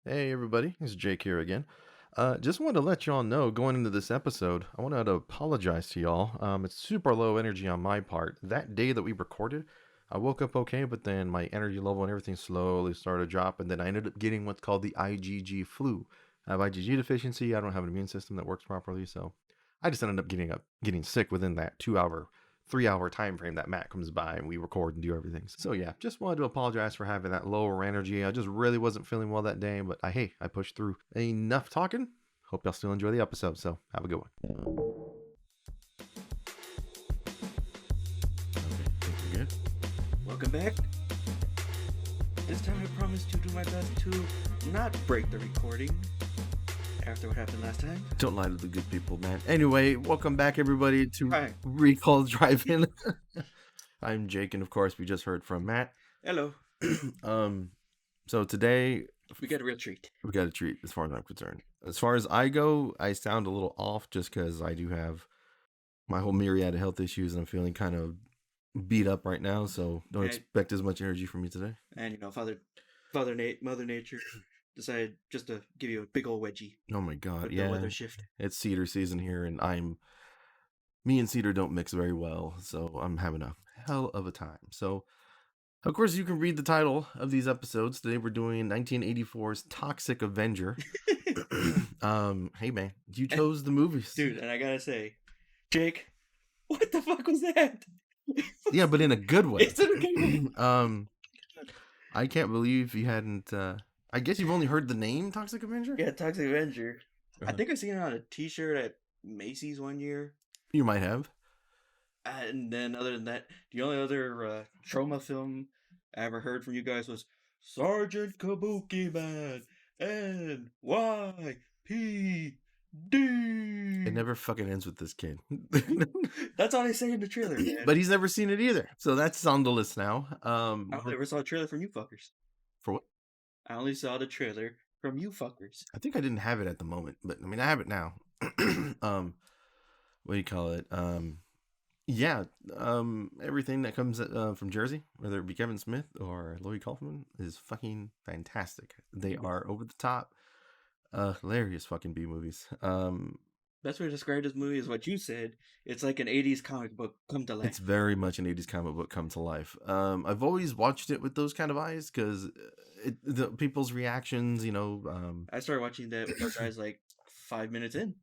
Hey everybody, it's Jake here again. Just wanted to let y'all know going into this episode, I wanted to apologize to y'all. It's super low energy on my part. That day that we recorded, I woke up okay, but then my energy level and everything slowly started to drop, and then I ended up getting what's called the IgG flu. I have IgG deficiency. I don't have an immune system that works properly, so I just ended up getting sick within that 2 hour 3 hour time frame that Matt comes by and we record and do everything. So yeah, just wanted to apologize for having that lower energy. I just really wasn't feeling well that day, but I pushed through. Enough talking. Hope y'all still enjoy the episode. So have a good one. Okay, think you're good. Welcome back. This time I promise to do my best to not break the recording after what happened last time. Don't lie to the good people, man. Anyway, welcome back everybody to Hi. Recall Drive-In. I'm Jake, and of course we just heard from Matt. Hello. So today We got a real treat. we got a treat as far as I'm concerned. As far as I go, I sound a little off just because I do have my whole myriad of health issues and I'm feeling kind of beat up right now. So don't And- expect as much energy from me today. And Mother Nature decided just to give you a big old wedgie Oh my God, with yeah. the weather shift. It's cedar season here and me and cedar don't mix very well. So I'm having a hell of a time. So of course you can read the title of these episodes. Today we're doing 1984's Toxic Avenger. Hey man, you chose the movies. Dude, and I gotta say, Jake, what the fuck was that? Yeah, but in a good way. It's in a good way. I can't believe you hadn't. I guess you've only heard the name Toxic Avenger. Yeah, Toxic Avenger. I Uh-huh. think I seen it on a T-shirt at Macy's one year. You might have. And then, other than that, the only other Troma film I ever heard from you guys was Sergeant Kabuki Man NYPD. It never fucking ends with this kid. That's all they say in the trailer, man. But he's never seen it either, so that's on the list now. I only ever saw a trailer from you fuckers. For what? I only saw the trailer from you fuckers. I think I didn't have it at the moment, but I mean I have it now. What do you call it? Yeah. Everything that comes from Jersey, whether it be Kevin Smith or Lloyd Kaufman, is fucking fantastic. They are over the top, hilarious fucking B movies. Best way to describe this movie is what you said. It's like an 80s comic book come to life. It's very much an 80s comic book come to life. I've always watched it with those kind of eyes because the people's reactions, I started watching that with our guys like 5 minutes in.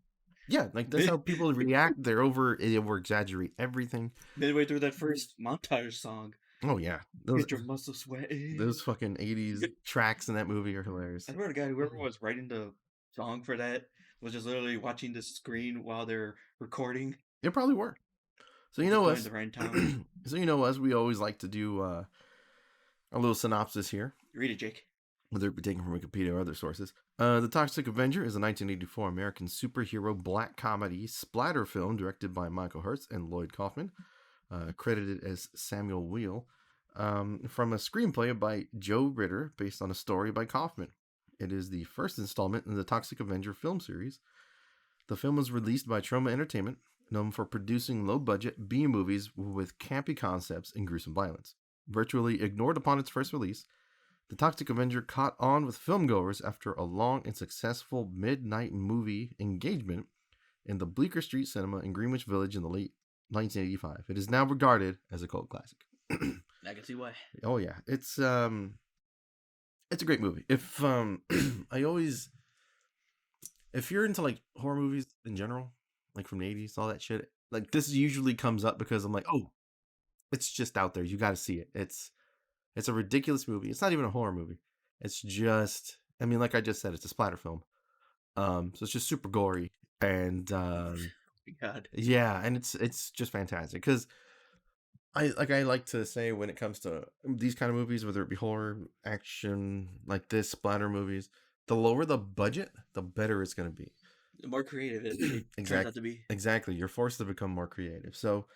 Yeah, like that's how people react. They over exaggerate everything. Midway through that first montage song. Oh yeah, Get your muscles sweating. those fucking 80s tracks in that movie are hilarious. I swear to God, whoever was writing the song for that was just literally watching the screen while they're recording. They probably were. So you know Going us. to Rhinetown. So you know us. We always like to do a little synopsis here, Read it, Jake. whether it be taken from Wikipedia or other sources. The Toxic Avenger is a 1984 American superhero black comedy splatter film directed by Michael Hertz and Lloyd Kaufman, credited as Samuel Wheel, from a screenplay by Joe Ritter based on a story by Kaufman. It is the first installment in the Toxic Avenger film series. The film was released by Troma Entertainment, known for producing low-budget B-movies with campy concepts and gruesome violence. Virtually ignored upon its first release, The Toxic Avenger caught on with filmgoers after a long and successful midnight movie engagement in the Bleecker Street Cinema in Greenwich Village in the late 1985. It is now regarded as a cult classic. I can see why. Oh yeah, it's a great movie. If if you're into like horror movies in general, like from the 80s, all that shit, like this usually comes up because I'm like, oh, it's just out there. You got to see it. It's a ridiculous movie. It's not even a horror movie. It's just, I mean, like I just said, it's a splatter film. So it's just super gory and God. yeah, and it's just fantastic because I like to say when it comes to these kind of movies, whether it be horror, action, like this splatter movies, the lower the budget, the better it's going to be. The more creative it turns out to be. Exactly. You're forced to become more creative. So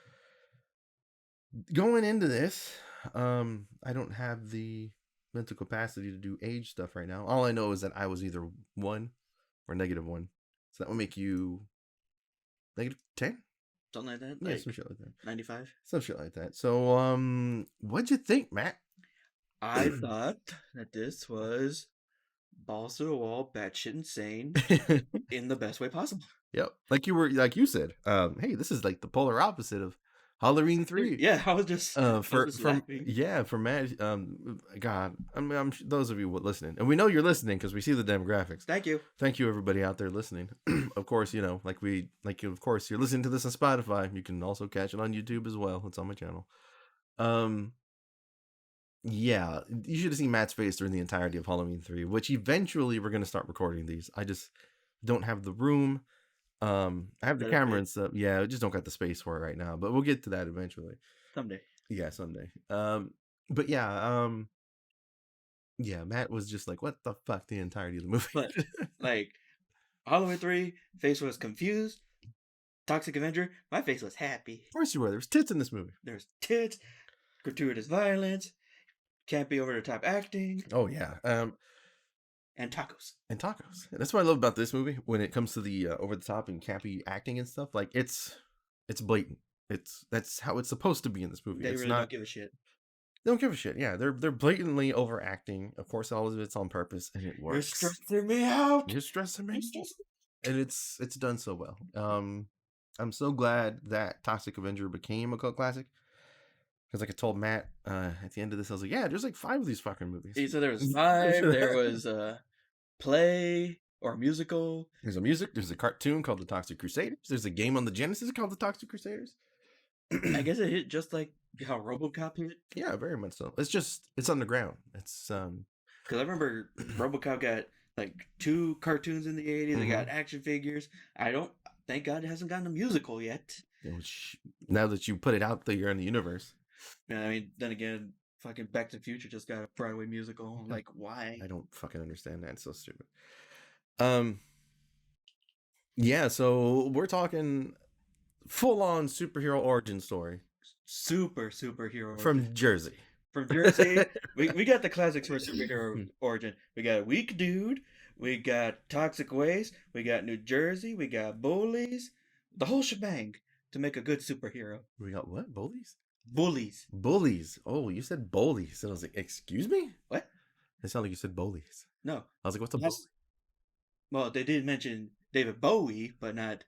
going into this, I don't have the mental capacity to do age stuff right now. All I know is that I was either 1 or -1. So that would make you -10? Something like that? Yeah, Like some shit like that. 95? Some shit like that. So, what'd you think, Matt? I thought that this was balls to the wall, batshit insane, in the best way possible. Yep, like you said. Hey, this is like the polar opposite of Halloween 3. Yeah, I was just laughing. For Matt, God, those of you listening, and we know you're listening because we see the demographics. Thank you. Thank you, everybody out there listening. Of course, of course, you're listening to this on Spotify. You can also catch it on YouTube as well. It's on my channel. Yeah, you should have seen Matt's face during the entirety of Halloween 3, which eventually we're gonna start recording these. I just don't have the room. I have the camera and stuff. Yeah, I just don't got the space for it right now, but we'll get to that eventually. Someday. Yeah, someday. But yeah, yeah, Matt was just like, "What the fuck?" the entirety of the movie. But like, Halloween 3, face was confused. Toxic Avenger, my face was happy. Of course you were. There's tits in this movie. There's tits, gratuitous violence, can't be over the top acting. Oh yeah. And tacos. And tacos. And that's what I love about this movie when it comes to the over the top and campy acting and stuff. Like it's blatant. That's how it's supposed to be in this movie. They really don't give a shit. They don't give a shit. Yeah, they're blatantly overacting. Of course, all of it's on purpose, and it works. You're stressing me out. You're stressing me. And it's done so well. I'm so glad that Toxic Avenger became a cult classic. Because like I told Matt at the end of this, I was like, yeah, there's like 5 of these fucking movies. He said there was 5. There was a play or a musical. There's a music. There's a cartoon called The Toxic Crusaders. There's a game on the Genesis called The Toxic Crusaders. I guess it hit just like how RoboCop hit. Yeah, very much so. It's underground. It's because I remember RoboCop got like 2 cartoons in the 80s. They got action figures. Thank God it hasn't gotten a musical yet. Now that you put it out there in the universe. Yeah, I mean, then again, fucking Back to the Future just got a Broadway musical. Like, why? I don't fucking understand that. It's so stupid. Yeah, so we're talking full-on superhero origin story. Superhero from Jersey. From Jersey. we got the classics for superhero origin. We got Weak Dude. We got Toxic Waste. We got New Jersey. We got Bullies. The whole shebang to make a good superhero. We got what? Bullies? Bullies. Oh, you said bullies. And I was like, excuse me? What? It sounded like you said bullies. No. I was like, what's a bully? Well, they did mention David Bowie, but not...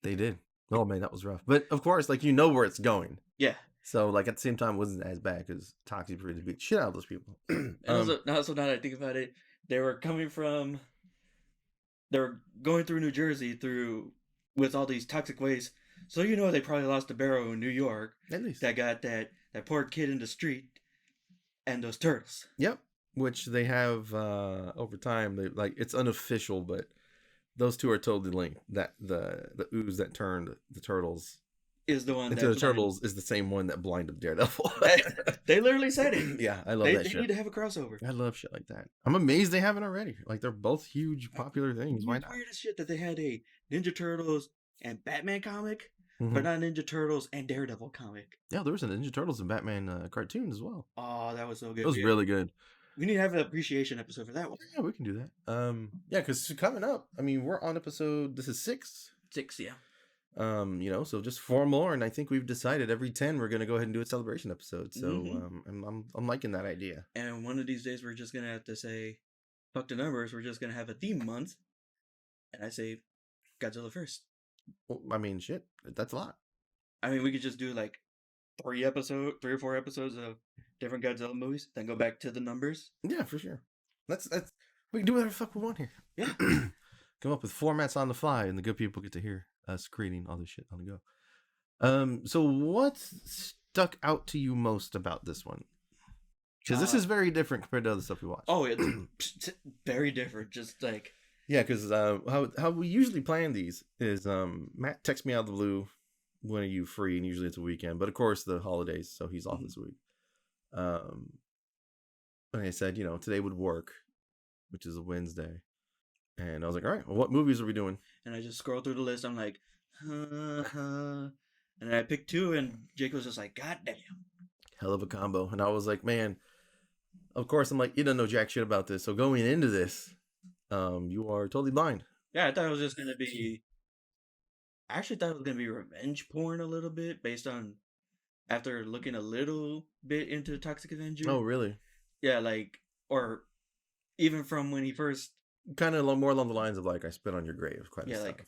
They did. Oh, man, that was rough. But, of course, like, you know where it's going. Yeah. So, like, at the same time, it wasn't as bad because Toxic really beat shit out of those people. And also, now that I think about it, they were going through New Jersey with all these toxic waste. So, you know, they probably lost a barrel in New York. At least. That got that poor kid in the street and those turtles. Yep. Which they have over time. They like it's unofficial, but those two are totally linked. That the ooze that turned the turtles is the one into the turtles is the same one that blinded Daredevil. They literally said it. Yeah, I love that shit. They need to have a crossover. I love shit like that. I'm amazed they haven't already. Like they're both huge popular things. Why not? Weirdest shit that they had a Ninja Turtles and Batman comic, but not Ninja Turtles and Daredevil comic. Yeah, there was a Ninja Turtles and Batman cartoon as well. Oh, that was so good. It was really good. We need to have an appreciation episode for that one. Yeah, we can do that. Yeah, because coming up, I mean, we're on episode. This is 6. 6, yeah. You know, so just 4 more, and I think we've decided every 10 we're gonna go ahead and do a celebration episode. So I'm liking that idea. And one of these days we're just gonna have to say, fuck the numbers. We're just gonna have a theme month, and I say, Godzilla first. Well, I mean, shit, that's a lot. I mean, we could just do like 3 or 4 episodes of different Godzilla movies, then go back to the numbers. Yeah, for sure. That's we can do whatever the fuck we want here. Yeah. Come up with formats on the fly, and the good people get to hear us creating all this shit on the go. So what stuck out to you most about this one? Because this is very different compared to other stuff we watch. Oh, it's very different. Just like yeah, because how we usually plan these is Matt texts me out of the blue, when are you free? And usually it's a weekend, but of course the holidays, so he's off this week. And I said, you know, today would work, which is a Wednesday. And I was like, all right, well, what movies are we doing? And I just scroll through the list. I'm like, and then I picked 2, and Jake was just like, God damn. Hell of a combo. And I was like, man, of course, I'm like, you don't know jack shit about this. So going into this, you are totally blind. Yeah, I thought it was just going to be... I actually thought it was going to be revenge porn a little bit, based on after looking a little bit into Toxic Avenger. Oh, really? Yeah, like, or even from when he first, Kind of more along the lines of like I spit on your grave kind of yeah, stuff. like,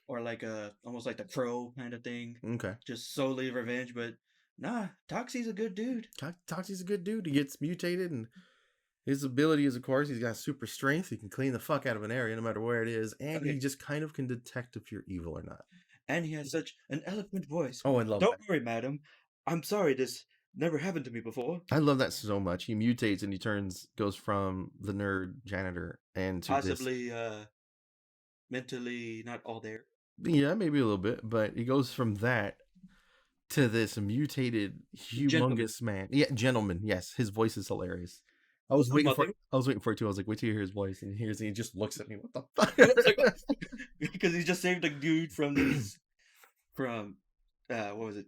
or like almost like the Crow kind of thing, Okay. just solely revenge. But nah, Toxie's a good dude. Toxie's a good dude. He gets mutated, and his ability is, of course, he's got super strength. He can clean the fuck out of an area no matter where it is, and he Okay, just kind of can detect if you're evil or not. and he has such an eloquent voice. Oh, I love Don't that. worry, madam. I'm sorry this never happened to me before. I love that so much. He mutates and he goes from the nerd janitor and to this. Possibly mentally not all there. Yeah, maybe a little bit, but he goes from that to this mutated, humongous man. Yeah, gentleman. Yes, his voice is hilarious. I was waiting for it too. I was like, wait till you hear his voice, and he just looks at me. What the fuck? Because he just saved a dude from these, from what was it?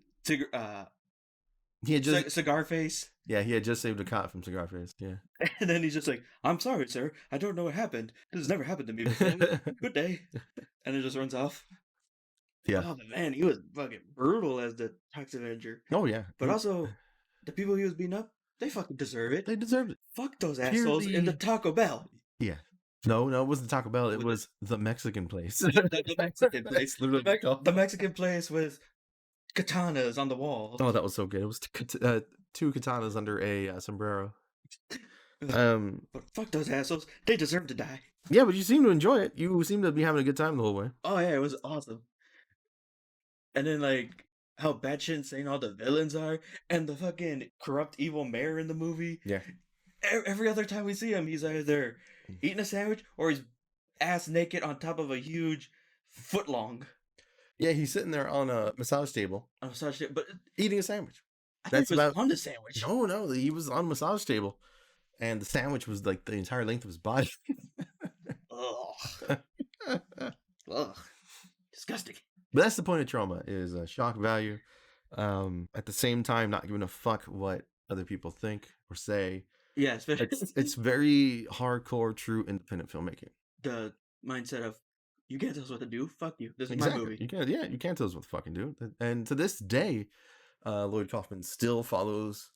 He had just Cigar Face. Yeah, he had just saved a cop from Cigar Face. Yeah, And then he's just like, "I'm sorry, sir. I don't know what happened. This has never happened to me before. Good day." And it just runs off. Yeah. Oh man, he was fucking brutal as the Toxic Avenger. Oh yeah. But also, the people he was beating up, they fucking deserve it. They deserved it. Fuck those assholes in the Taco Bell. Yeah. No, it wasn't Taco Bell. It was the Mexican place. The Mexican place. The Mexican place with katanas on the wall. Oh, that was so good. It was two katanas under a sombrero. But fuck those assholes. They deserve to die. Yeah, but you seem to enjoy it. You seem to be having a good time the whole way. Oh yeah, it was awesome. And then like how batshit insane all the villains are, and the fucking corrupt evil mayor in the movie. Yeah. Every other time we see him, he's either eating a sandwich or he's ass naked on top of a huge footlong. Yeah, he's sitting there on a massage table. But eating a sandwich. That's about on the sandwich. No, he was on a massage table, and the sandwich was like the entire length of his body. Ugh. Ugh. Disgusting. But that's the point of Troma, is shock value. At the same time, not giving a fuck what other people think or say. Yeah, especially it's very hardcore, true independent filmmaking. The mindset of, you can't tell us what to do. Fuck you. This is my movie. You can't tell us what to fucking do. And to this day, Lloyd Kaufman still follows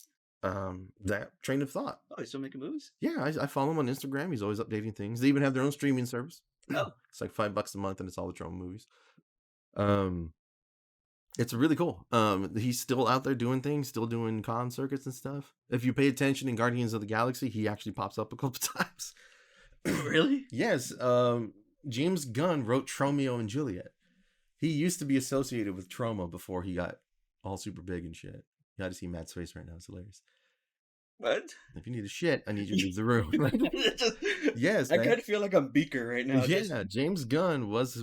that train of thought. Oh, he's still making movies? Yeah, I follow him on Instagram. He's always updating things. They even have their own streaming service. Oh, it's like $5 a month, and it's all the Troma movies. It's really cool. He's still out there doing things, still doing con circuits and stuff. If you pay attention in Guardians of the Galaxy, he actually pops up a couple times. Really? Yes. James Gunn wrote Tromeo and Juliet. He used to be associated with Troma before he got all super big and shit. You got to see Matt's face right now. It's hilarious. What? If you need a shit, I need you to leave the room. Yes, I kind of feel like I'm Beaker right now. Yeah, James Gunn was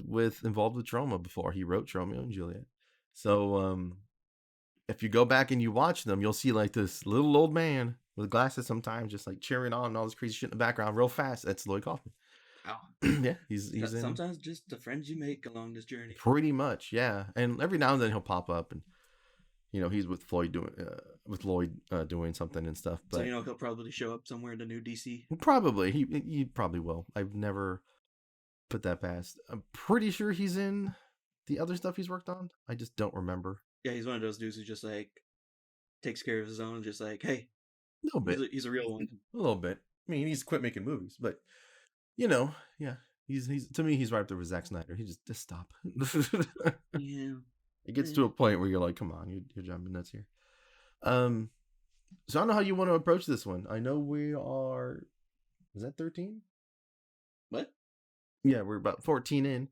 involved with Troma before. He wrote Tromeo and Juliet. So, if you go back and you watch them, you'll see like this little old man with glasses sometimes, just like cheering on and all this crazy shit in the background real fast. That's Lloyd Kaufman. Wow. Yeah, he's sometimes just the friends you make along this journey. Pretty much, yeah. And every now and then he'll pop up, and he's with Lloyd doing something and stuff. But so he'll probably show up somewhere in the new DC. Probably he probably will. I've never put that past. I'm pretty sure he's in the other stuff he's worked on. I just don't remember. Yeah, he's one of those dudes who just like takes care of his own, just like, hey, a little bit. He's a real one. A little bit. I mean, he's quit making movies, but yeah, he's to me, he's right up there with Zack Snyder. He just stop. Yeah. It gets to a point where you're like, come on, you're jumping nuts here. So I don't know how you want to approach this one. I know we are. Is that 13? What? Yeah, we're about 14 in.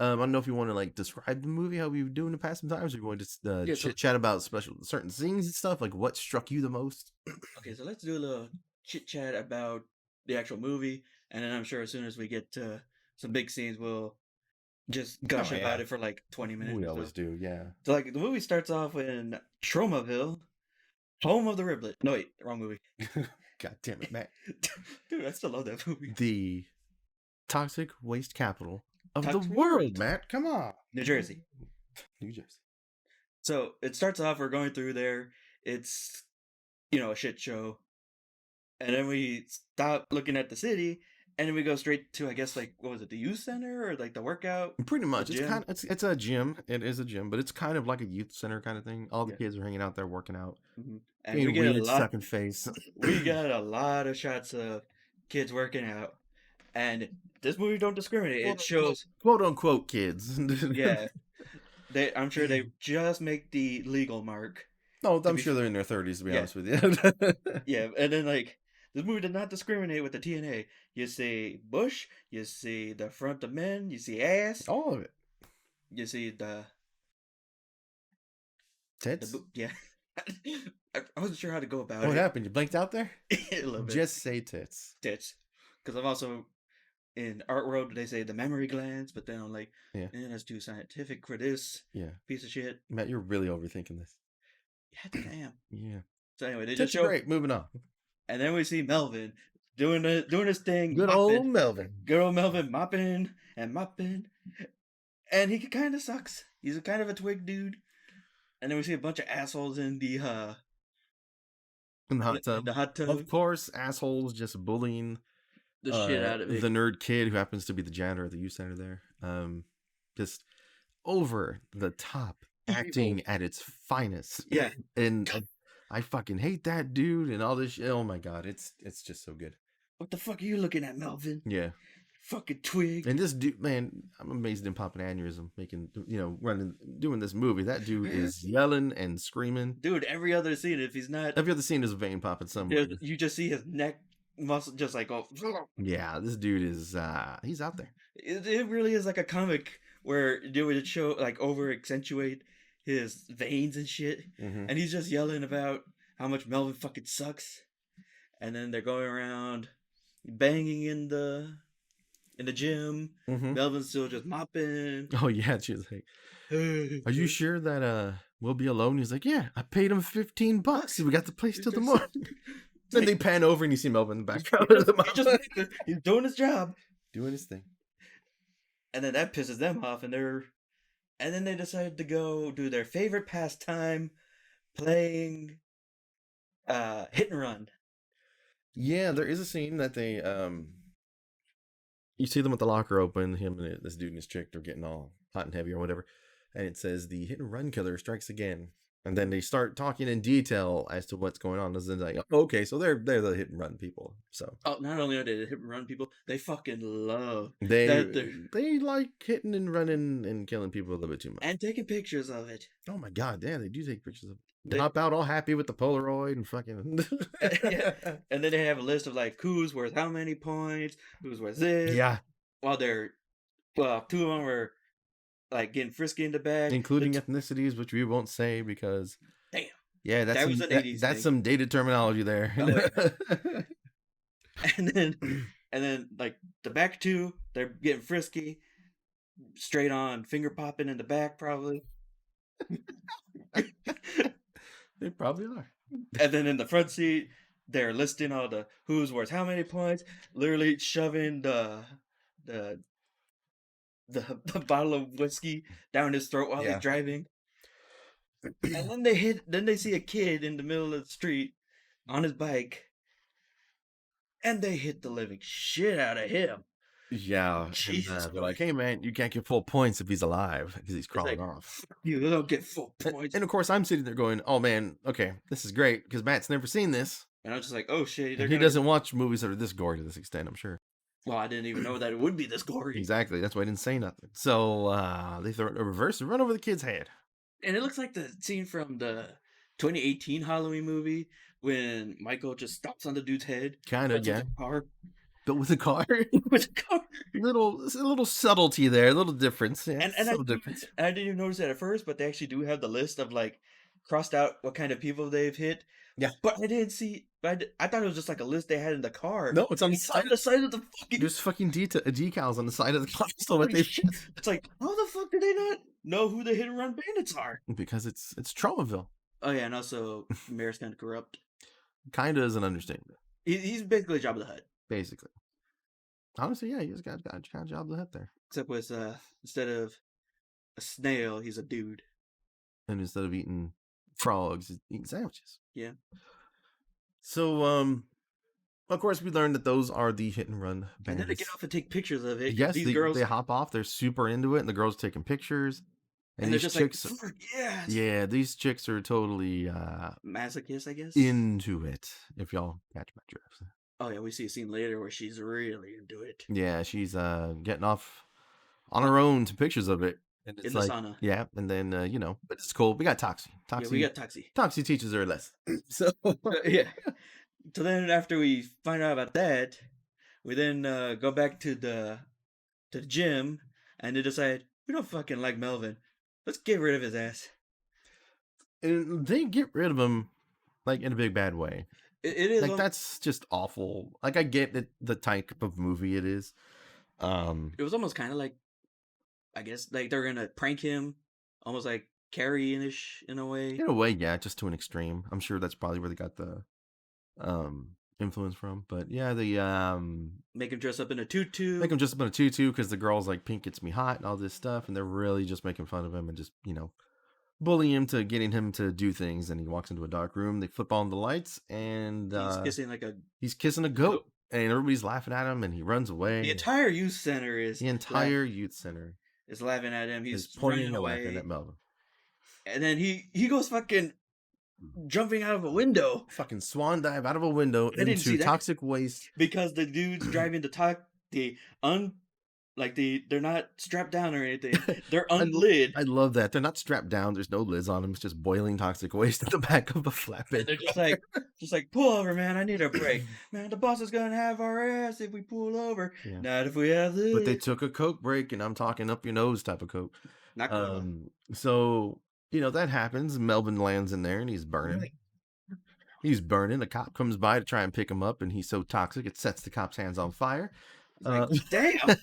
I don't know if you want to like describe the movie, how we've doing the past sometimes, or you want to just chit chat about certain scenes and stuff, like what struck you the most. Okay, so let's do a little chit chat about the actual movie, and then I'm sure as soon as we get to some big scenes, we'll just gush about it for like 20 minutes. We always do, yeah. So like the movie starts off in Tromaville, home of the Riblet. No, wait, wrong movie. God damn it, Matt. Dude, I still love that movie. The toxic waste capital of the world, Matt. Come on. New Jersey. New Jersey. So it starts off, we're going through there. It's, a shit show. And then we stop looking at the city, And then we go straight to, I guess, like, what was it, the youth center or like the workout, Pretty the much, gym? it's a gym. It is a gym, but it's kind of like a youth center kind of thing. All the Yeah. kids are hanging out there working out, And we getting get a weed, lot. sucking face. We got a lot of shots of kids working out, and this movie don't discriminate. It shows, Quote unquote kids. yeah, I'm sure they just make the legal mark No, to I'm be, sure they're in their 30s to be yeah, honest with you. yeah. And then like this movie does not discriminate with the TNA. You see bush, you see the front of men, you see ass, All of it. you see Tits. yeah. I wasn't sure how to go about What it. happened? You blinked out there? A little bit. Just say tits. Tits, because I'm also in art world they say the mammary glands, but then I'm like, Yeah. that's too scientific for this piece of shit. Matt, you're really overthinking this. Yeah, I think I am. Yeah. So anyway, they Tits just show, great. Moving on. and then we see Melvin doing his thing. Good mopping. old Melvin. Good old Melvin mopping, and he kind of sucks. He's kind of a twig dude. And then we see a bunch of assholes in the In the hot tub. In the hot tub. Of course, assholes just bullying the shit out of it. The nerd kid who happens to be the janitor at the youth center there. Just over the top acting at its finest. Yeah. And I fucking hate that dude and all this shit. Oh my god, it's just so good. What the fuck are you looking at, Melvin? Yeah. Fucking twig. And this dude, man, I'm amazed in popping aneurysm, doing this movie. That dude is yelling and screaming. Dude, every other scene, if he's not, every other scene is a vein popping somewhere. You just see his neck muscle just like go. Yeah, this dude is he's out there. It really is like a comic where they would show like over accentuate his veins and shit, and he's just yelling about how much Melvin fucking sucks, and then they're going around banging in the gym. Melvin's still just mopping. Oh yeah, she's like, "Are you sure that we'll be alone?" He's like, "Yeah, I paid him $15. We got the place till the morning." Then they pan over and you see Melvin in the background. He's doing his job, doing his thing, and then that pisses them off, and then they decide to go do their favorite pastime, playing hit and run. Yeah, there is a scene that they you see them with the locker open, him and this dude and his chick, they're getting all hot and heavy or whatever, and it says the hit and run killer strikes again. And then they start talking in detail as to what's going on. It's like, okay, so they're the hit and run people. So not only are they the hit and run people, they fucking love they like hitting and running and killing people a little bit too much and taking pictures of it. Oh my god, yeah, they do take pictures of it. They hop out all happy with the Polaroid and fucking yeah. And then they have a list of like who's worth how many points, who's worth this. Yeah. While two of them were like getting frisky in the back, including ethnicities, which we won't say because damn. Yeah, that's some dated terminology there. Oh, yeah. and then like the back two, they're getting frisky, straight on finger popping in the back probably. They probably are. And then in the front seat, they're listing all the who's worth how many points, literally shoving the bottle of whiskey down his throat while he's driving. And then they see a kid in the middle of the street on his bike, and they hit the living shit out of him. Yeah, and, they're like, "Hey man, you can't get full points if he's alive because he's crawling off. You don't get full points." And of course, I'm sitting there going, "Oh man, okay, this is great because Matt's never seen this." And I was just like, "Oh shit!" He doesn't watch movies that are this gory to this extent. I'm sure. Well, I didn't even know that it would be this gory. Exactly. That's why I didn't say nothing. So they throw it in reverse and run over the kid's head. And it looks like the scene from the 2018 Halloween movie when Michael just stops on the dude's head. Kind of, yeah. Car. But with a car? With a car. A little subtlety there, a little difference. Yeah, and I didn't even notice that at first, but they actually do have the list of like crossed out what kind of people they've hit. Yeah. But I didn't see. I thought it was just like a list they had in the car. No, it's on the side. On the side of the fucking. There's fucking decals on the side of the car. So what they. It's like, how the fuck do they not know who the hit and run bandits are? Because it's Tromaville. Oh yeah, and also Mayor's kind of corrupt. Kinda is an understatement. He's basically Jabba the Hutt. Basically. Honestly, yeah, he's got Jabba the Hutt there. Except with instead of a snail, he's a dude. And instead of eating frogs, he's eating sandwiches. Yeah. So Of course, we learned that those are the hit and run And then they get bandits. off and take pictures of it. Yes, These girls, they hop off. They're super into it, and the girls taking pictures. and they're just chicks, like, yes. Yeah, these chicks are totally masochists, I guess. into it. If y'all catch my drift. Oh yeah, we see a scene later where she's really into it. Yeah, she's getting off on her own to pictures of it. And it's in the sauna. Yeah, and then but it's cool. We got Toxie. Yeah, we got Toxie. Toxie teaches her a lesson. So yeah. So then after we find out about that, we then go back to the gym, and they decide we don't fucking like Melvin. Let's get rid of his ass. And they get rid of him like in a big bad way. It is like that's just awful. Like I get that the type of movie it is. It was almost kind of like, I guess, like they're gonna prank him, almost like Carrie-ish in a way. In a way, yeah, just to an extreme. I'm sure that's probably where they got the influence from. But yeah, the make him dress up in a tutu. Make him dress up in a tutu because the girl's like, pink gets me hot and all this stuff, and they're really just making fun of him and just bullying him to getting him to do things. And he walks into a dark room. They flip on the lights, and he's kissing a goat. And everybody's laughing at him, and he runs away. The entire youth center is laughing at him. He's pointing away at Melvin. And then he goes fucking jumping out of a window. Fucking swan dive out of a window into toxic waste. Because the dudes driving they're not strapped down or anything. They're unlid. I love that. They're not strapped down. There's no lids on them. It's just boiling toxic waste at the back of a flatbed. And they're just like, pull over, man. I need a break. Man, the boss is going to have our ass if we pull over. Yeah. Not if we have this. But they took a Coke break, and I'm talking up your nose type of Coke. Not Coke. So, that happens. Melvin lands in there, and he's burning. He's burning. A cop comes by to try and pick him up, and he's so toxic, it sets the cop's hands on fire. Damn.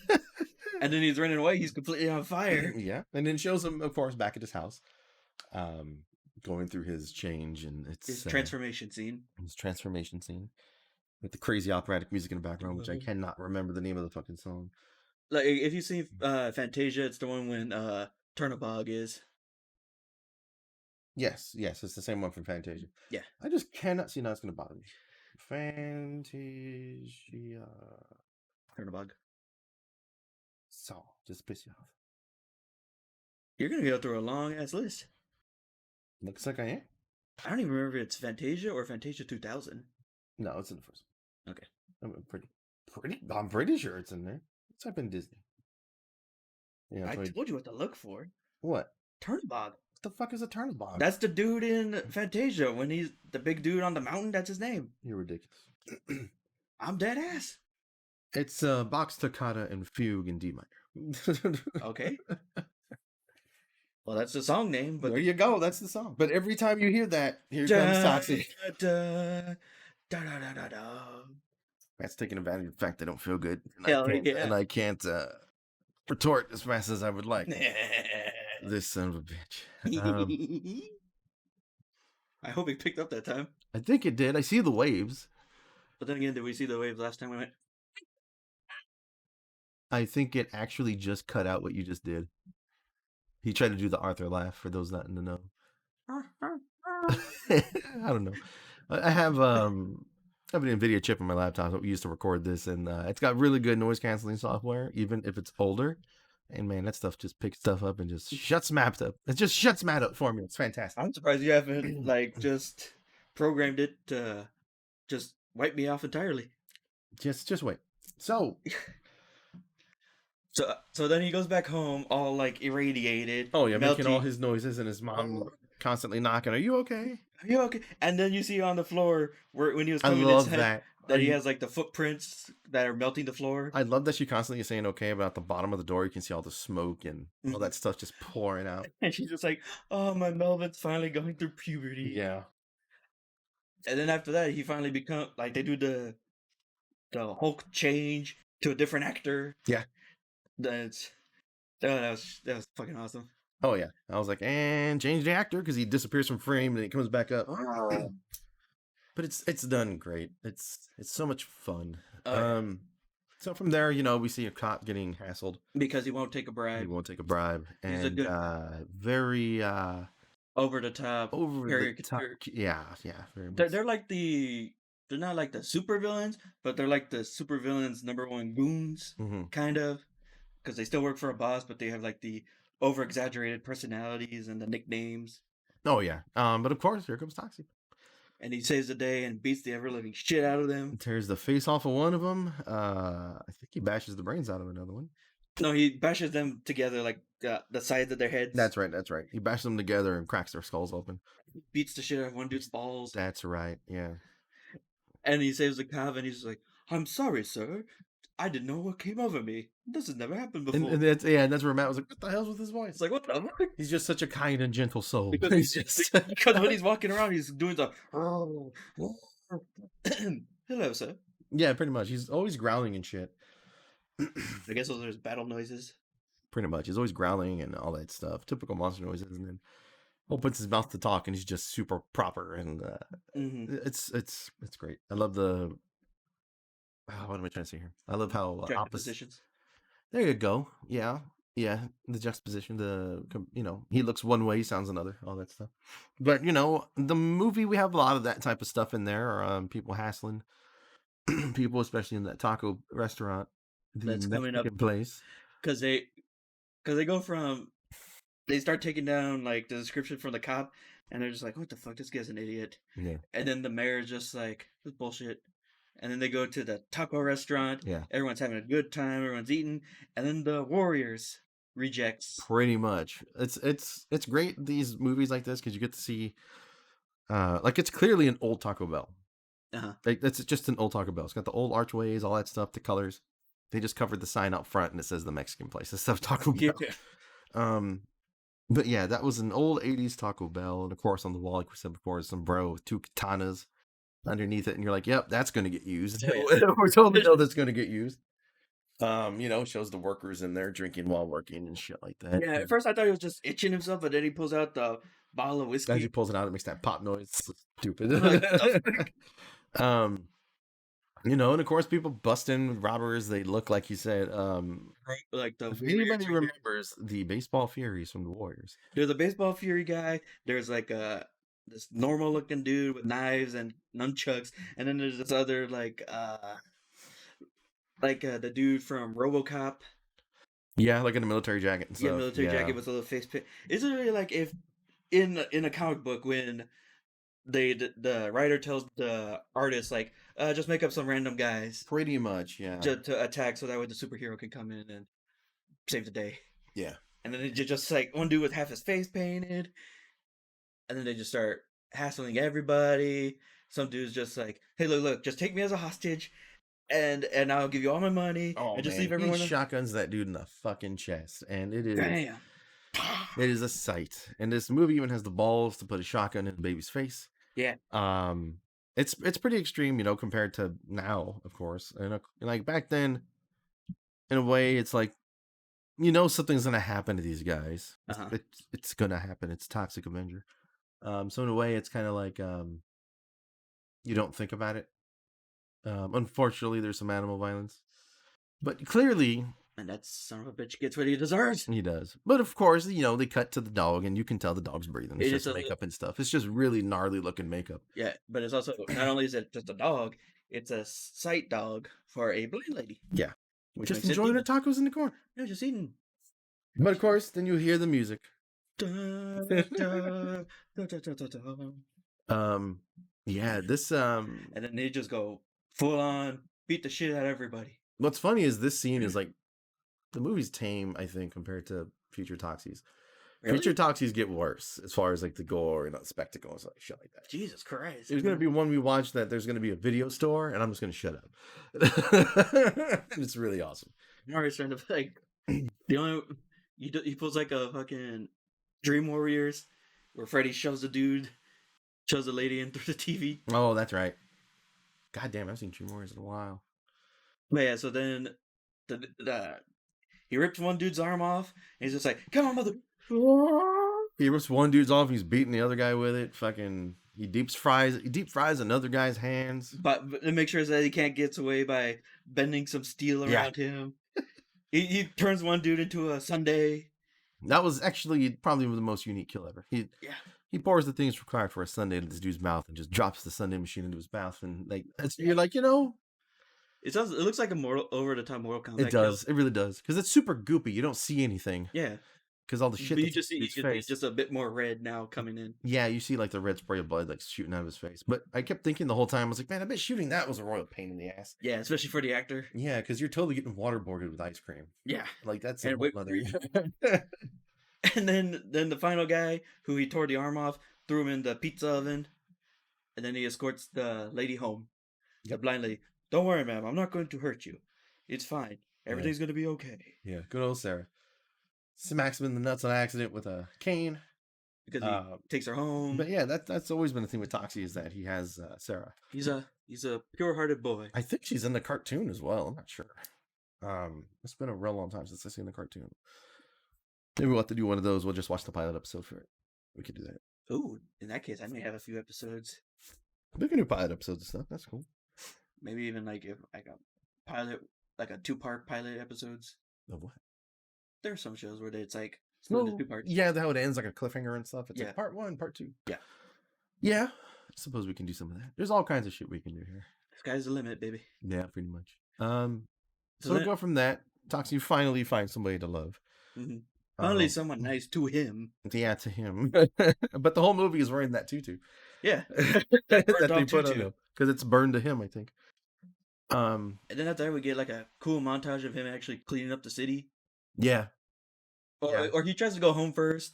And then he's running away. He's completely on fire. Yeah. And then shows him, of course, back at his house, going through his change, and it's his transformation scene. His transformation scene with the crazy operatic music in the background, which I cannot remember the name of the fucking song. Like, if you see Fantasia, it's the one when Turnabog is. Yes, it's the same one from Fantasia. Yeah. I just cannot see. Now it's going to bother me. Fantasia. Turnabog. So, just piss you off. You're going to go through a long-ass list. Looks like I am. I don't even remember if it's Fantasia or Fantasia 2000. No, it's in the first one. Okay. I'm pretty sure it's in there. Let's type in Disney. Yeah, I told you what to look for. What? Turnabog. What the fuck is a Turnabog? That's the dude in Fantasia. When he's the big dude on the mountain, that's his name. You're ridiculous. I'm dead ass. It's Box Toccata and Fugue in D minor. Okay. Well, that's the song name. But there you go. That's the song. But every time you hear that, here comes Toxic. That's taking advantage of the fact they don't feel good. And I can't retort as fast as I would like. This son of a bitch. I hope he picked up that time. I think it did. I see the waves. But then again, did we see the waves last time we went? I think it actually just cut out what you just did. He tried to do the Arthur laugh, for those not in the know. I don't know. I have an NVIDIA chip on my laptop that we used to record this, and it's got really good noise canceling software, even if it's older. And man, that stuff just picks stuff up and just shuts maps up. It just shuts Matt up for me. It's fantastic. I'm surprised you haven't just programmed it to just wipe me off entirely. Just wait. So then he goes back home all irradiated. Oh yeah, making all his noises, and his mom constantly knocking. Are you okay? Are you okay? And then you see on the floor when he was coming his head, that he has the footprints that are melting the floor. I love that she constantly is saying okay, but at the bottom of the door you can see all the smoke and all that stuff just pouring out. And she's just like, oh, my Melvin's finally going through puberty. Yeah. And then after that, he finally become they do the Hulk change to a different actor. Yeah. That was fucking awesome. Oh yeah, I was like, and change the actor because he disappears from frame and he comes back up. But it's done great. It's so much fun. So from there, we see a cop getting hassled because he won't take a bribe. He won't take a bribe, and very over the top. Over the top. Yeah, very much. They're like the they're not like the super villains, but they're like the super villains' number one goons, Mm-hmm. kind of, because they still work for a boss, but they have like the over exaggerated personalities and the nicknames. Oh yeah. But of course, here comes Toxic. And he saves the day and beats the ever living shit out of them. Tears the face off of one of them. I think he bashes the brains out of another one. No, he bashes them together like the sides of their heads. That's right. That's right. He bashes them together and cracks their skulls open. Beats the shit out of one dude's balls. That's right. Yeah. And he saves the cop, and he's like, "I'm sorry, sir. I didn't know what came over me. This has never happened before." And that's where Matt was like, "What the hell's with his voice?" It's like, what the fuck? He's just such a kind and gentle soul. Because, He's just because when he's walking around, he's doing the hello, sir. Yeah, pretty much. He's always growling and shit. I guess those are his battle noises. Pretty much. He's always growling and all that stuff. Typical monster noises. And then opens his mouth to talk and he's just super proper. And it's great. I love the... what am I trying to say here? I love how Juxtapositions. There you go. Yeah. Yeah. The juxtaposition, he looks one way, sounds another, all that stuff. But, the movie, we have a lot of that type of stuff in there. People hassling people, especially in that taco restaurant. That's coming up place. Because they go from... They start taking down, like, the description from the cop, and they're just like, what the fuck, this guy's an idiot. Yeah. And then the mayor's just like, this is bullshit. And then they go to the taco restaurant. Yeah. Everyone's having a good time. Everyone's eating. And then the Warriors rejects. Pretty much. It's great, these movies like this, because you get to see, it's clearly an old Taco Bell. Uh-huh. Like, it's just an old Taco Bell. It's got the old archways, all that stuff, the colors. They just covered the sign out front, and it says the Mexican place. It's stuff Taco Bell. Yeah. But yeah, that was an old 80s Taco Bell. And of course, on the wall, like we said before, is some bro with 2 katanas underneath it, and you're like, yep, that's going to get used. Oh, yeah. We totally know that's going to get used. Shows the workers in there drinking while working and shit like that. Yeah, at first I thought he was just itching himself, but then he pulls out the bottle of whiskey. As he pulls it out, it makes that pop noise. It's stupid. And of course, people busting robbers. They look like you said. Like the if anybody remembers the baseball Furies from the Warriors. There's a baseball Fury guy. There's like this normal looking dude with knives and nunchucks, and then there's this other the dude from RoboCop. Yeah, like in a military jacket and stuff. Yeah, military jacket with a little face paint. Is it really like if in a comic book when the writer tells the artist like just make up some random guys, pretty much, yeah, to attack so that way the superhero can come in and save the day. Yeah, and then they just like one dude with half his face painted, and then they just start hassling everybody. Some dude's just like, hey, look, just take me as a hostage, and I'll give you all my money, and just leave everyone. He shotguns that dude in the fucking chest, and it is damn. It is a sight. And this movie even has the balls to put a shotgun in the baby's face. Yeah. It's pretty extreme, compared to now, of course. And like back then, in a way, it's like, something's gonna happen to these guys. Uh-huh. It's gonna happen. It's Toxic Avenger. So in a way, it's kind of like you don't think about it. Unfortunately, there's some animal violence, but clearly. And that son of a bitch gets what he deserves. He does. But of course, they cut to the dog and you can tell the dog's breathing. It's just makeup and stuff. It's just really gnarly looking makeup. Yeah, but it's also, not only is it just a dog, it's a sight dog for a blind lady. Yeah. Just enjoying her tacos in the corner. Yeah, just eating. But of course, then you hear the music. Yeah, this and then they just go full on, beat the shit out of everybody. What's funny is this scene is like, the movie's tame, I think, compared to future Toxies. Really? Future Toxies get worse as far as like the gore and the spectacle and stuff, shit like that. Jesus Christ. There's going to be one we watch that there's going to be a video store and I'm just going to shut up. It's really awesome. Mario's trying to like, he pulls like a fucking Dream Warriors where Freddy shoves the lady in through the TV. Oh, that's right. God damn, I haven't seen Dream Warriors in a while. But yeah, so then he rips one dude's arm off, and he's just like, come on, mother. He rips one dude's off, he's beating the other guy with it. Fucking, he deep fries another guy's hands. But to make sure that he can't get away by bending some steel around him. He turns one dude into a sundae. That was actually probably the most unique kill ever. he pours the things required for a sundae into this dude's mouth and just drops the sundae machine into his mouth, and like you're like, you know, It looks like a over the top Mortal Kombat. it does. It really does, because it's super goopy. You don't see anything. Yeah. Because all the shit. But you just see just a bit more red now coming in. Yeah, you see like the red spray of blood like shooting out of his face. But I kept thinking the whole time, I was like, man, I bet shooting that was a royal pain in the ass. Yeah, especially for the actor. Yeah, because you're totally getting waterboarded with ice cream. Yeah, like that's and a other. And then the final guy who he tore the arm off, threw him in the pizza oven, and then he escorts the lady home. Yep. The blind lady. Don't worry, ma'am. I'm not going to hurt you. It's fine. Everything's going to be okay. Yeah, good old Sarah. Smacks him in the nuts on accident with a cane. Because he takes her home. But yeah, that's always been the thing with Toxie, is that he has Sarah. He's a pure-hearted boy. I think she's in the cartoon as well. I'm not sure. It's been a real long time since I've seen the cartoon. Maybe we'll have to do one of those. We'll just watch the pilot episode for it. We could do that. Ooh, in that case, I may have a few episodes. We can do pilot episodes and stuff. That's cool. Maybe even like a pilot, like a 2-part pilot episodes. Of what? There are some shows where it's like split into 2 parts. Yeah, how it ends like a cliffhanger and stuff. It's like part 1, part 2. Yeah. Yeah. I suppose we can do some of that. There's all kinds of shit we can do here. Sky's the limit, baby. Yeah, pretty much. So we go from that. Toxie finally finds somebody to love. Mm-hmm. Finally, someone nice to him. Yeah, to him. But the whole movie is wearing that tutu. Yeah. that they put on him. Because it's burned to him, I think. And then after that, we get like a cool montage of him actually cleaning up the city. Yeah. Or he tries to go home first.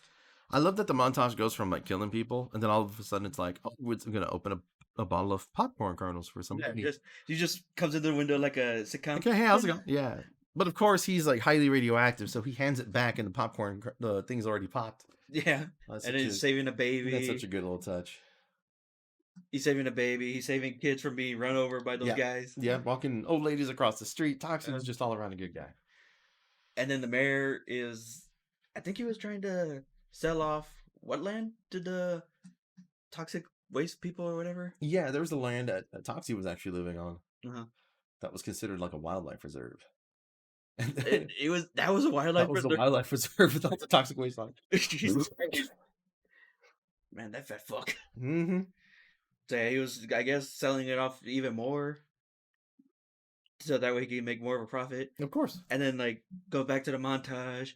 I love that the montage goes from like killing people, and then all of a sudden it's like, oh, we're going to open a bottle of popcorn kernels for somebody. Yeah, he just comes into the window like a sitcom. Okay, hey, how's it going? Yeah. But of course, he's like highly radioactive, so he hands it back, and the popcorn, the thing's already popped. Yeah. And then he's saving a baby. That's such a good little touch. He's saving a baby. He's saving kids from being run over by those guys. Yeah, walking old ladies across the street. Toxin's just all around a good guy. And then the mayor is, I think he was trying to sell off what land to the toxic waste people or whatever. Yeah, there was the land that Toxie was actually living on. Uh-huh. That was considered like a wildlife reserve. That was a wildlife reserve. That was a wildlife reserve with all the toxic waste on it. Man, that fat fuck. Mm-hmm. So yeah, he was, I guess, selling it off even more, so that way he can make more of a profit. Of course. And then like go back to the montage,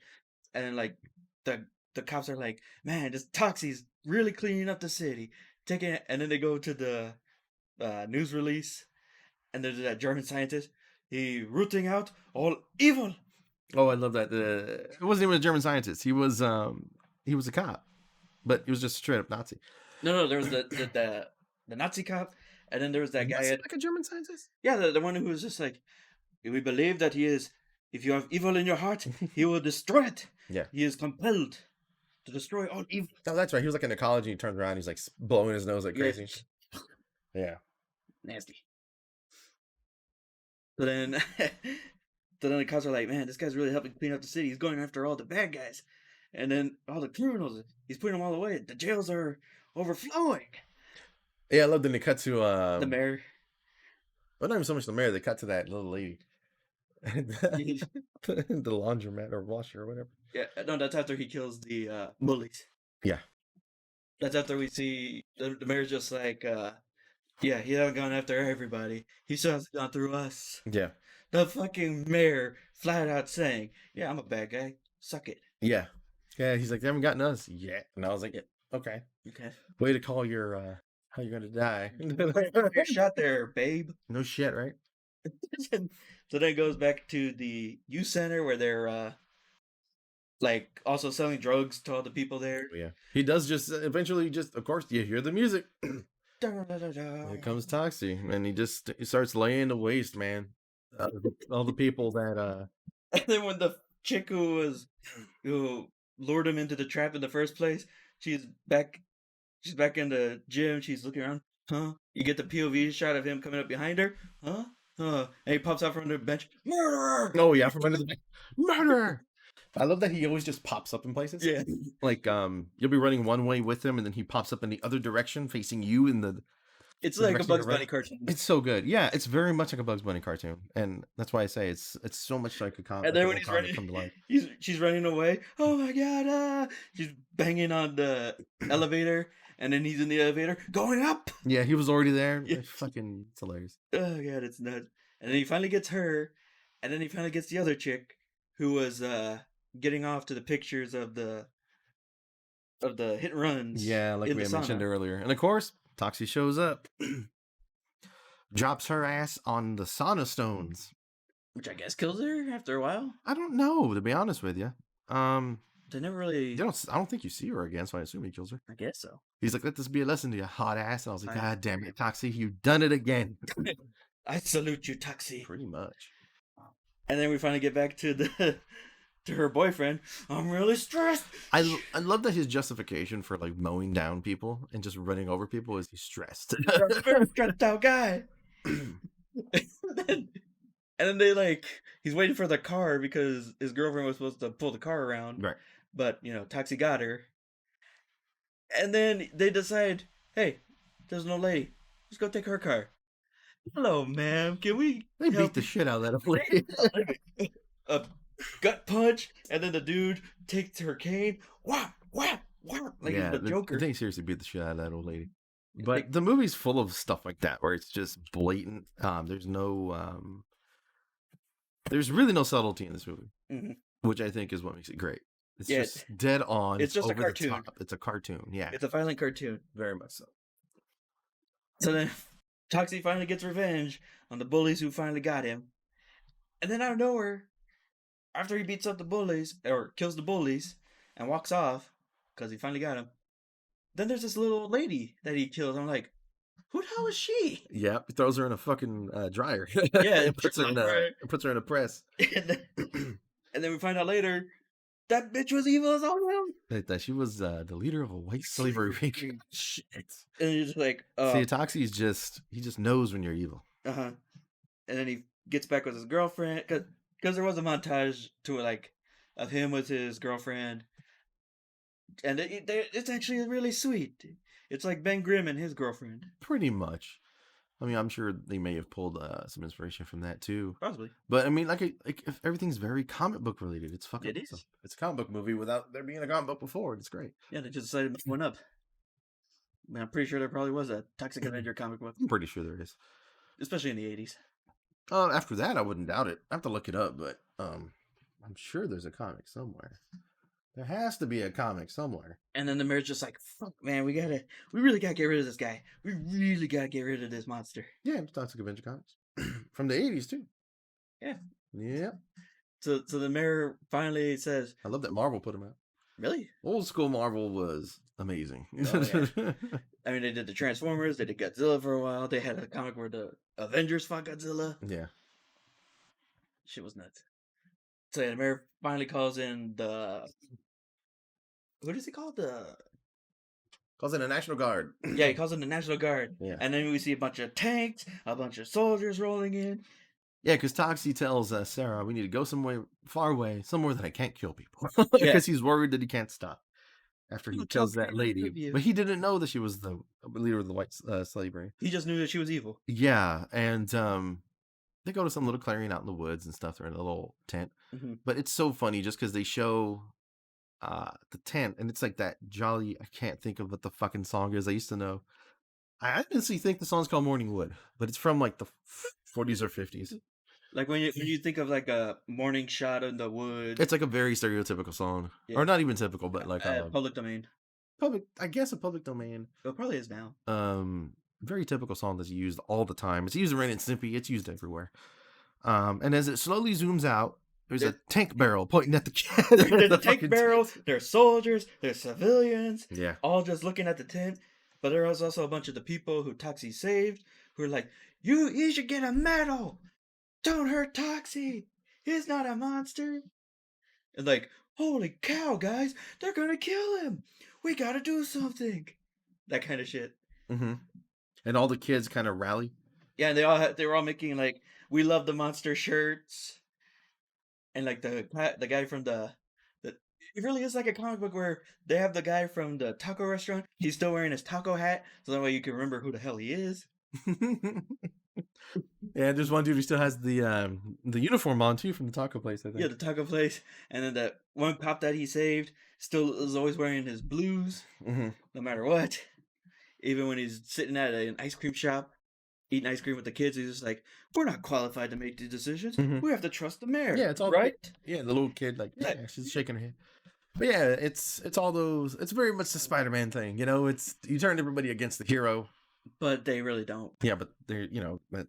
and then like the cops are like, man, this Toxie's really cleaning up the city, taking it. And then they go to the news release, and there's that German scientist. He rooting out all evil. Oh, I love that. It wasn't even a German scientist. He was a cop, but he was just straight up Nazi. No, there was the Nazi cop, and then there was that guy. Like a German scientist? Yeah, the one who was just like, we believe that he is. If you have evil in your heart, he will destroy it. Yeah, he is compelled to destroy all evil. Oh, that's right. He was like in ecology. He turns around. He's like blowing his nose like crazy. Yeah, nasty. So then the cops are like, man, this guy's really helping clean up the city. He's going after all the bad guys. And then all the criminals, he's putting them all away. The jails are overflowing. Yeah, I love that they cut to the mayor. Well, not even so much the mayor. They cut to that little lady. The laundromat or washer or whatever. Yeah, no, that's after he kills the bullies. Yeah. That's after we see the mayor's just like, yeah, he hasn't gone after everybody. He still hasn't gone through us. Yeah. The fucking mayor flat out saying, yeah, I'm a bad guy. Suck it. Yeah. Yeah, he's like, they haven't gotten us yet. And I was like, okay. Way to call your, how you're going to die. You're shot there, babe. No shit, right? So then it goes back to the youth center where they're, like, also selling drugs to all the people there. Yeah. He does just, eventually just, of course, you hear the music. Here comes Toxie, and he starts laying to waste, man. All the people that And then when the chick who lured him into the trap in the first place, she's back in the gym. She's looking around. Huh? You get the POV shot of him coming up behind her. Huh? And he pops out from under the bench. Murderer! Oh yeah, from under the bench. Murderer! I love that he always just pops up in places. Yeah. Like you'll be running one way with him, and then he pops up in the other direction, facing you in the It's The like a directing Bugs director. Bunny cartoon. It's so good. Yeah, it's very much like a Bugs Bunny cartoon, and that's why I say it's so much like a comic. And then when he's running, come to life. she's running away. Oh my god! She's banging on the elevator, and then he's in the elevator going up. Yeah, he was already there. Yeah. It's hilarious. Oh god, it's nuts. And then he finally gets her, and then he finally gets the other chick who was getting off to the pictures of the hit and runs. Yeah, like in we the mentioned sauna. earlier, and of course, Toxie shows up, drops her ass on the sauna stones. Which I guess kills her after a while. I don't know, to be honest with you. They never really. I don't think you see her again, so I assume he kills her. I guess so. He's like, "Let this be a lesson to you, hot ass." And I was like, "God damn it, Toxie, you've done it again." I salute you, Toxie. Pretty much. And then we finally get back to to her boyfriend. I'm really stressed. I love that his justification for like mowing down people and just running over people is he's stressed. I'm a very stressed out guy. And then they he's waiting for the car because his girlfriend was supposed to pull the car around. Right. But, Toxie got her. And then they decide, hey, there's no lady. Let's go take her car. Hello, ma'am. Can we They beat the shit out of that lady. A gut punch, and then the dude takes her cane. Whap, whap, whap. Like he's the Joker. They seriously beat the shit out of that old lady. But the movie's full of stuff like that where it's just blatant. There's really no subtlety in this movie, which I think is what makes it great. It's just dead on. It's just over a cartoon. The top. It's a cartoon. Yeah, it's a violent cartoon. Very much so. So then Toxie finally gets revenge on the bullies who finally got him. And then out of nowhere, after he beats up the bullies, or kills the bullies, and walks off, because he finally got him, then there's this little lady that he kills. I'm like, who the hell is she? Yeah, he throws her in a fucking dryer. Yeah, it puts her in a press. And then we find out later, that bitch was evil as all hell. That she was the leader of a white slavery ring. Shit. And you're just like, see, Toxie's he just knows when you're evil. And then he gets back with his girlfriend, because there was a montage to it, of him with his girlfriend, and it's actually really sweet. It's like Ben Grimm and his girlfriend. Pretty much. I mean, I'm sure they may have pulled some inspiration from that too. Possibly. But I mean, if everything's very comic book related, it's fucking. It is. Awesome. It's a comic book movie without there being a comic book before. It's great. Yeah, they just decided to make one up. I mean, I'm pretty sure there probably was a Toxic Avenger comic book. I'm pretty sure there is. Especially in the 80s. After that, I wouldn't doubt it. I have to look it up, but I'm sure there's a comic somewhere. There has to be a comic somewhere. And then the mayor's just like, fuck, man, we really gotta get rid of this guy. We really gotta get rid of this monster. Yeah, it's Toxic Avenger comics. From the 80s, too. Yeah. Yeah. So the mayor finally says... I love that Marvel put him out. Really? Old school Marvel was amazing. Oh, yeah. I mean, they did the Transformers, they did Godzilla for a while. They had a comic where the Avengers fought Godzilla. Yeah. Shit was nuts. So yeah, the mayor finally calls in the... What does he call Calls in the National Guard. Yeah, he calls in the National Guard. Yeah. And then we see a bunch of tanks, a bunch of soldiers rolling in. Yeah, because Toxie tells Sarah, we need to go somewhere far away, somewhere that I can't kill people. Because he's worried that he can't stop after he kills that lady. But he didn't know that she was the leader of the white slavery. He just knew that she was evil. Yeah, and they go to some little clearing out in the woods and stuff. They're in a little tent. Mm-hmm. But it's so funny just because they show the tent, and it's like that jolly, I can't think of what the fucking song is. I used to know. I honestly think the song's called Morning Wood, but it's from like the 40s or 50s. Like when you think of like a morning shot in the woods. It's like a very stereotypical song. Yeah. Or not even typical, but like public domain. I guess a public domain. It probably is now. Very typical song that's used all the time. It's used in Ren and Stimpy. It's used everywhere. And as it slowly zooms out, there's a tank barrel pointing at the kid. There's a tank barrel. There's soldiers. There's civilians. Yeah. All just looking at the tent. But there was also a bunch of the people who Toxie saved who are like, he should get a medal. Don't hurt Toxie. He's not a monster. And like, holy cow, guys. They're going to kill him. We got to do something. That kind of shit. Mm-hmm. And all the kids kind of rally. Yeah, and they were all making like, we love the monster shirts. And like the guy from the it really is like a comic book where they have the guy from the taco restaurant. He's still wearing his taco hat, so that way you can remember who the hell he is. Yeah, there's one dude who still has the uniform on too from the taco place, I think. Yeah, the taco place, and then that one cop that he saved still is always wearing his blues, no matter what. Even when he's sitting at an ice cream shop eating ice cream with the kids, he's just like, "We're not qualified to make these decisions. We have to trust the mayor." Yeah, it's all right. Yeah, the little kid, like, yeah, she's shaking her head. But yeah, it's all those. It's very much the Spider-Man thing, you know. It's you turn everybody against the hero, But they really don't. Yeah, but they're but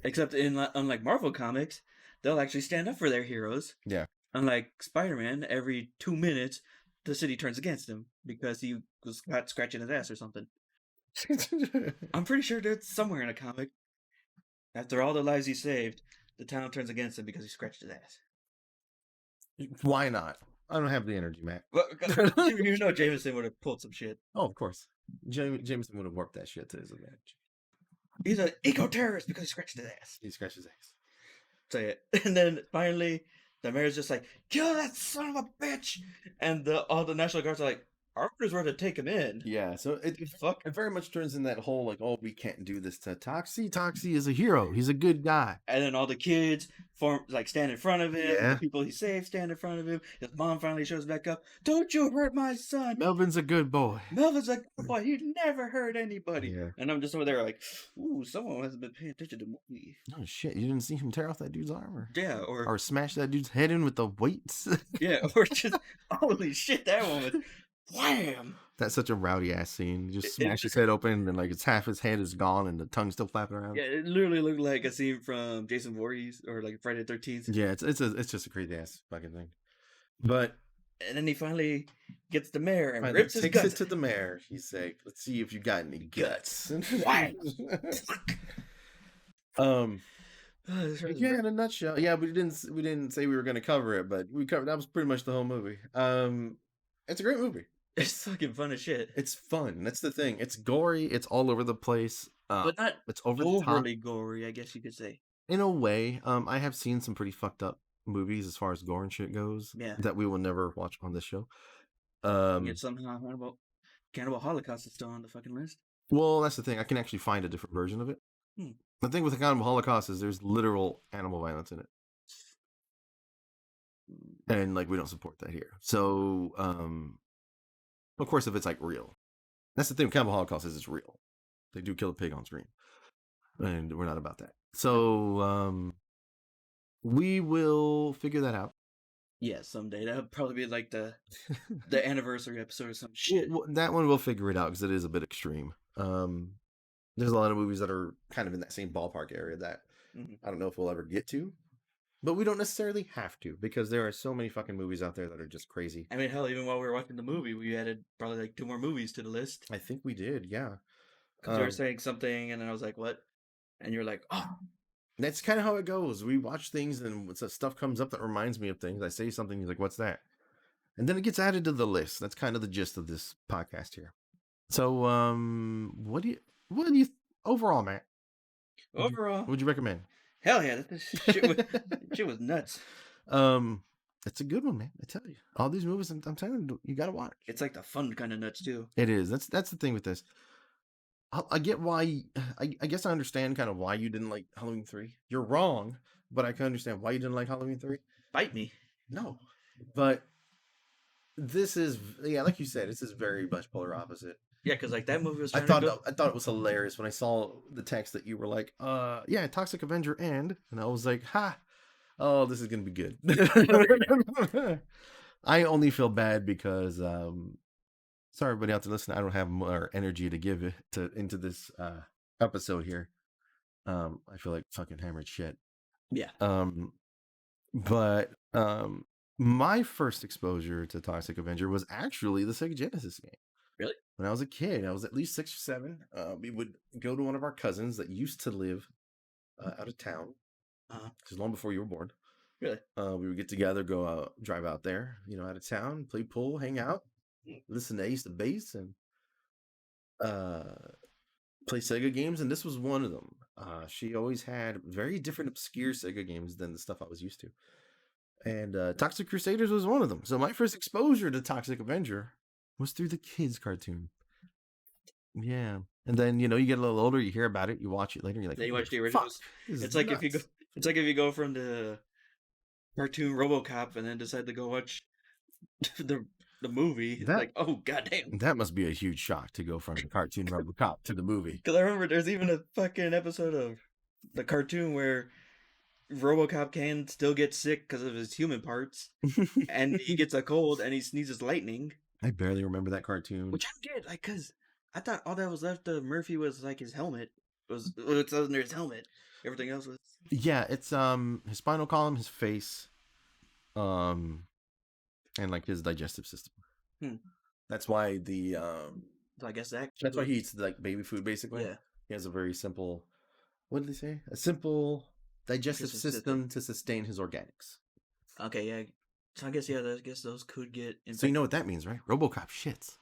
Except in unlike Marvel comics, they'll actually stand up for their heroes. yeah. Unlike Spider-Man, every 2 minutes the city turns against him because he was caught scratching his ass or something. I'm pretty sure that's somewhere in a comic. After all the lives he saved, the town turns against him because he scratched his ass. Why not? I don't have the energy, Matt. Well, you know Jameson would have pulled some shit. Oh, of course. Jameson would have warped that shit to his advantage. He's an eco-terrorist because he scratched his ass. He scratched his ass. Say it. And then finally, the mayor's just like, "Kill that son of a bitch!" And all the National Guards are like, "Our orders were to take him in." Yeah, so it Fuck. very much turns in that whole, like, oh, we can't do this to Toxie. Toxie is a hero. He's a good guy. And then all the kids stand in front of him. Yeah. The people he saved stand in front of him. His mom finally shows back up. "Don't you hurt my son. Melvin's a good boy. Melvin's a good boy. He never hurt anybody." Yeah. And I'm just over there like, ooh, someone hasn't been paying attention to the movie. Oh shit! You didn't see him tear off that dude's armor. Yeah, Or smash that dude's head in with the weights. yeah, or just holy shit, that one was wham. That's such a rowdy ass scene. You just smash his head open and like it's half his head is gone and the tongue's still flapping around. Yeah, it literally looked like a scene from Jason Voorhees or like Friday the 13th. Yeah, it's just a crazy ass fucking thing. But and then he finally gets the mayor and rips his takes guts. it to the mayor. He's like, "Let's see if you got any guts." Why? Yeah, in a nutshell. Yeah, we didn't say we were going to cover it, but we covered. That was pretty much the whole movie. It's a great movie. It's fucking fun as shit. It's fun. That's the thing. It's gory. It's all over the place. But not it's overly gory, I guess you could say. In a way, I have seen some pretty fucked up movies as far as gore and shit goes. Yeah. That we will never watch on this show. Yet somehow Cannibal Holocaust is still on the fucking list. Well, that's the thing. I can actually find a different version of it. The thing with the Cannibal Holocaust is there's literal animal violence in it. And like we don't support that here. So of course if it's like real. That's the thing with Cannibal Holocaust is it's real. They do kill a pig on screen. And we're not about that. So we will figure that out. Yeah, someday. That'll probably be like the anniversary episode or some shit. Well, that one we'll figure it out because it is a bit extreme. There's a lot of movies that are kind of in that same ballpark area that I don't know if we'll ever get to. But we don't necessarily have to because there are so many fucking movies out there that are just crazy. I mean, hell, even while we were watching the movie, we added probably like 2 more movies to the list. I think we did, yeah. Because you were saying something and then I was like, what? And you're like, oh. That's kind of how it goes. We watch things and stuff comes up that reminds me of things. I say something, you're like, what's that? And then it gets added to the list. That's kind of the gist of this podcast here. So, what do you overall, Matt? Overall, what would you recommend? Hell yeah, this shit was nuts. It's a good one, man. I tell you, all these movies, I'm telling you, you gotta watch. It's like the fun kind of nuts too. It is. That's the thing with this. I get why. I guess I understand kind of why you didn't like Halloween 3. You're wrong, but I can understand why you didn't like Halloween 3. Bite me. No, but this is like you said, this is very much polar opposite. Yeah, because like that movie was. I thought it was hilarious when I saw the text that you were like, yeah, Toxic Avenger and I was like, ha, oh, this is gonna be good. I only feel bad because sorry everybody out there listening, I don't have more energy to give into this episode here. I feel like fucking hammered shit. Yeah. But my first exposure to Toxic Avenger was actually the Sega Genesis game. Really? When I was a kid, I was at least 6 or 7. We would go to one of our cousins that used to live out of town. Just long before you were born. Really? We would get together, go out, drive out there, out of town, play pool, hang out, listen to Ace the Bass, and play Sega games. And this was one of them. She always had very different, obscure Sega games than the stuff I was used to. And Toxic Crusaders was one of them. So my first exposure to Toxic Avenger was through the kids' cartoon. Yeah. And then you get a little older, you hear about it, you watch it later, you're like, Then you watch the "Fuck, originals. this is It's like nuts." if you go from the cartoon RoboCop and then decide to go watch the movie. It's That- like, oh goddamn. That must be a huge shock to go from the cartoon RoboCop to the movie. Because I remember there's even a fucking episode of the cartoon where RoboCop can still get sick because of his human parts, and he gets a cold and he sneezes lightning. I barely remember that cartoon. Which I don't get, like, because I thought all that was left of Murphy was like his helmet. It's under his helmet. Everything else was. Yeah, it's his spinal column, his face, and like his digestive system. That's why So I guess that's why he eats like baby food basically. Yeah. He has a very simple, what did he say? A simple digestive system to sustain his organics. Okay, yeah. So I guess those could get infected. So you know what that means, right? RoboCop shits.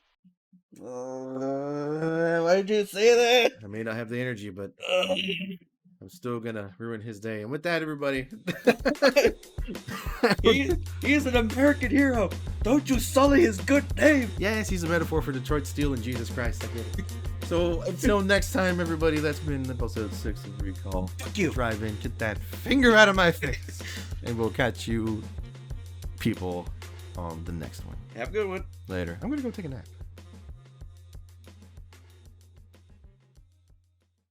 Why did you say that? I may not have the energy, but I'm still gonna ruin his day. And with that, everybody, he's an American hero. Don't you sully his good name. Yes, he's a metaphor for Detroit Steel and Jesus Christ. I get it. So until next time, everybody, that's been episode 6 of Recall. Fuck you. Drive in, get that finger out of my face, and we'll catch you people on the next one. Have a good one. Later. I'm gonna go take a nap.